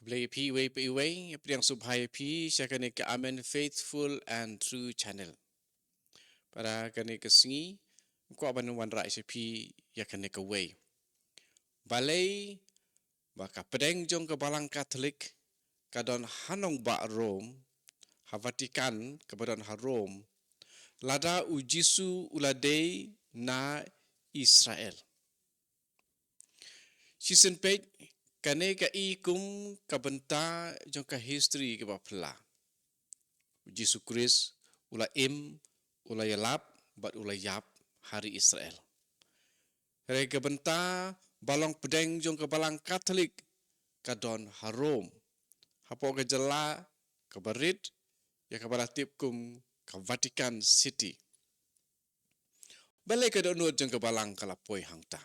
Play PWPW yang subhai P siya kani ka Amen Faithful and True Channel. Para kani ka singi ko aban wan ra si P ya kani ka way. Balay baka pedeng jong ka balang Katolik kadon hanong ba Rome ha Vatikan kabadon ha Rome lada u Jisu uladei na Israel. Season page kane ka ikum kabenta jong ka history ka bapla. Jisu Kris ula ula yalap bat ula yap hari Israel. Hari kabenta balong pedeng jong ka balang Katolik kadon harom. Hapo ka jala ka barit ya ka baratip kum ka Vatican City. Balai ka donut jong ka balang kalapoy hangta.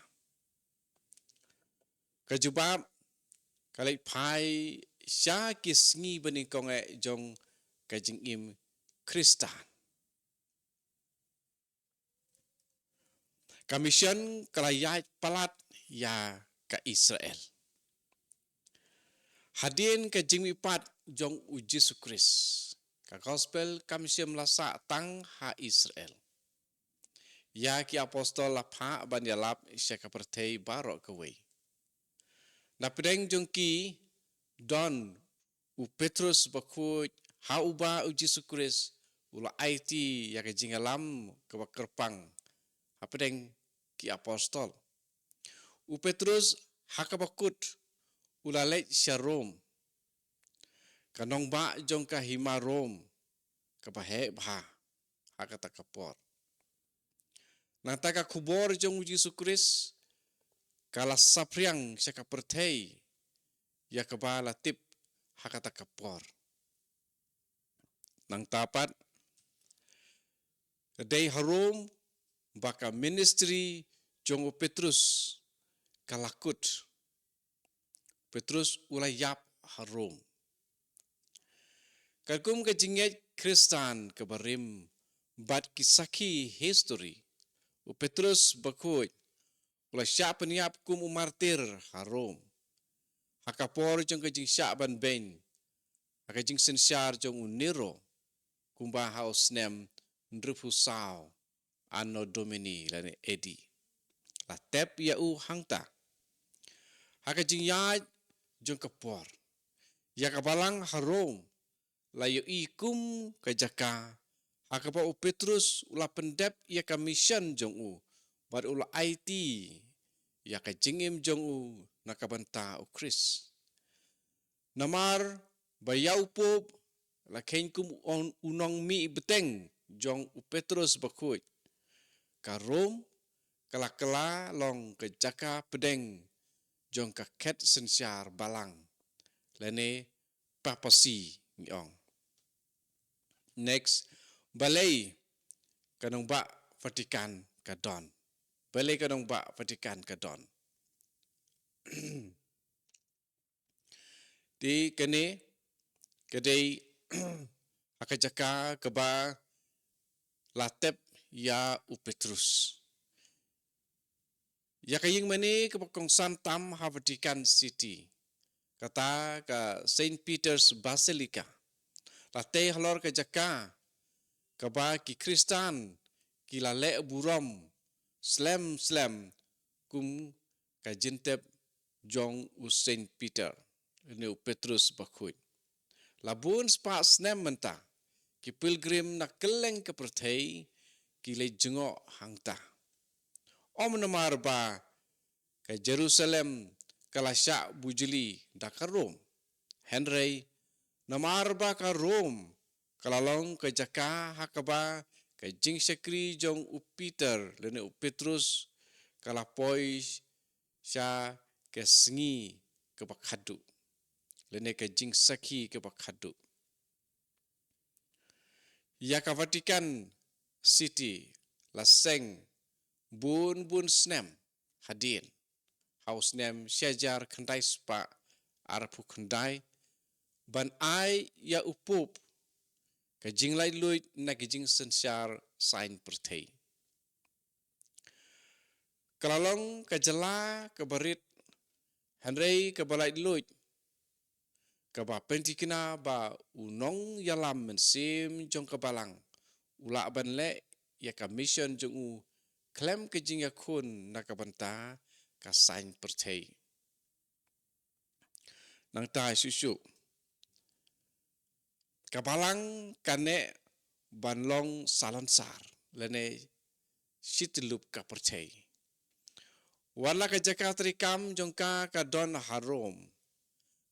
Kajubab kalai pai sya kisngi bani konge jong kajing im Kristan. Kamisyon kalayat palat ya ka Israel. Hadin ka jingmi pat jong u Jesu Kris. Ka gospel kamisyon lasa tang ha Israel. Ya ki apostol lapha ban yalap siya ka pertei barok kaway. Na pedeng jong ki don u Petrus bakut ha uba u Jesu Kris ula IT ya ka jingalam ka bakerpang. Ha pedeng ki apostol. U Petrus hakabakut ulalej siya Rom. Kanong ba jong ka hima Rom kabahe bah hakata kapor. Nang taka kubor jong Yesus Kris kala sapriang siya kapertei ya kabala tip hakata kapor. Nang tapat day harom baka ministry jong u Petrus kalakut. Petrus ulay yap harom. Kagum ka jinget Kristan kabarim bat kisaki history. U Petrus bakut ulay siya peniap kum umartir harom. Hakapor jong kajing siya ban ben. Hakajing sensyar jong uniro kumba haus nem ndrupusao anno domini lani edi. La tep ya u hangta. Hakajing yaj jong kapor. Ya kabalang harom layo ikum kajaka hakapa u Petrus ula pendep ya ka mission jong u bar ula IT ya ka jingim jong u nakabanta u Kris. Namar bayau pop la kum unong mi beteng jong u Petrus bakut. Ka Rom kala long kajaka pedeng jong ka ket sensyar balang. Lene papasi ngiong. Next, balay kanong ba Vatikan kadon. Balay kanong ba Vatikan kadon. Di kani kadai akajaka kaba latep ya u Petrus. Ya kaying mani kapakong santam ha Vatican City. Kata ka Saint Peter's Basilica. Latay halor kajaka kaba ki Kristan kila le buram slam kum ka jintep jong u Saint Peter ni u Petrus bakut. Labun spa snem menta ki pilgrim na keleng ke pertei ki le jengok hangta. Om namar ba ka Jerusalem kalasya bujeli dakarom. Henry namar ba ka Rom kalalong ka jaka hakaba ka jing sekri jong u Peter lene u Petrus kalapoi sya ke sengi ke bakhadu lene ka jing saki ke bakhadu. Ya ka Vatican City laseng bun snem hadin. Haus nem syajar kendai spa arpu kendai ban ai ya upup kajing lai luit na kajing sensyar sain pertei. Kalalong kajala kabarit Henry kabalai luit kaba pentikina ba unong yalam mensim jong kabalang ula ban le ya ka mission jong u klem ke jing ya kun na kabanta ka sign pertei nang ta susu kabalang kane banlong salansar lene shitlup ka pertei wala ka jakatri kam jongka ka don harom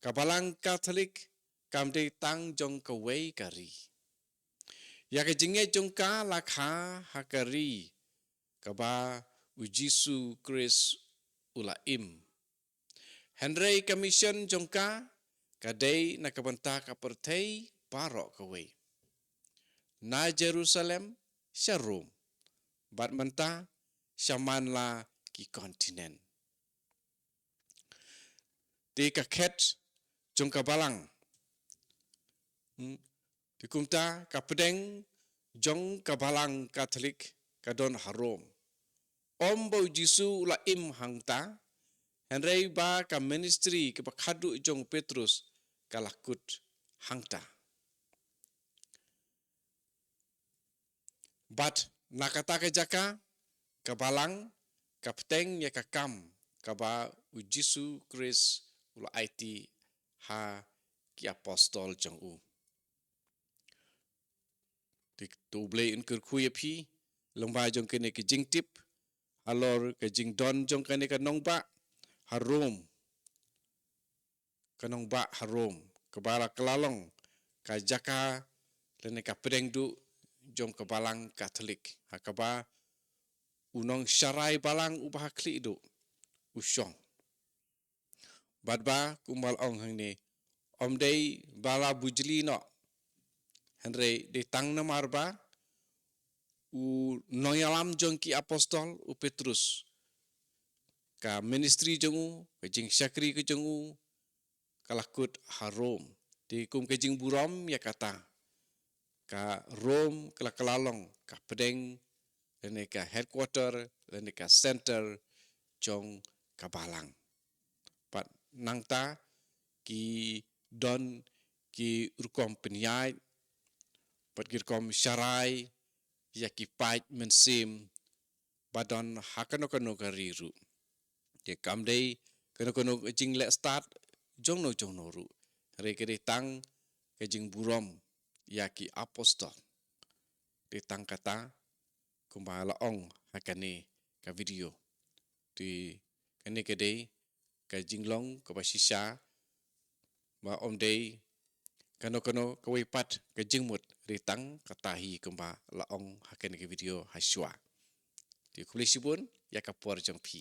kabalang Katolik kam de tang jong ka wei kari ya ka jinge jongka lakha hakari kaba ujisu Chris ulaim Henry Commission jongka kadai na kabanta ka pertei parok kawe. Na Jerusalem sya Rom. Bat menta syaman la ki kontinen. Di kaket jongka balang. Di kumta kapedeng jong kabalang Katolik kadon harom. Om bau Jisu ulaim hangta Henry ba ka ministry ke bakadu jong Petrus kalakut hangta. But nakata ke jaka kabalang kapteng ya kakam kaba ujisu Chris ula IT ha ki apostol jong u. Dik tuble in kerkuya pi lomba jong kene ke jing tip alor ke jing don jong kene ke nongba harom kanong ba harom kabara kelalong ka jaka lene ka pedeng du jong kabalang Katolik hakaba unong syarai balang ubah kli du usyong badba kumal ong hang ni om dei bala bujli no henre de tang na marba u noyalam jong ki apostol u Petrus ka ministry jong u ka jing syakri ke jong u kalakut harom di kum kejing buram ya kata ka Rom kelakalong ka pedeng lene ka headquarter lene ka center jong kabalang pat nangta ki don ki rukom penyai pat kirkom syarai ya ki pait mensim badon hakano kariru ke kamdei kono jing le start jong no ru re ke tang ke jing burom ya ki apostol di tang kata kumbala ong hakane ka video di kene kedei ka jinglong ka basisya ma om dei kano ka wipat ka jingmut di tang katahi kumba la ong hakane ke video haswa di kulisibun ya ka por jong pi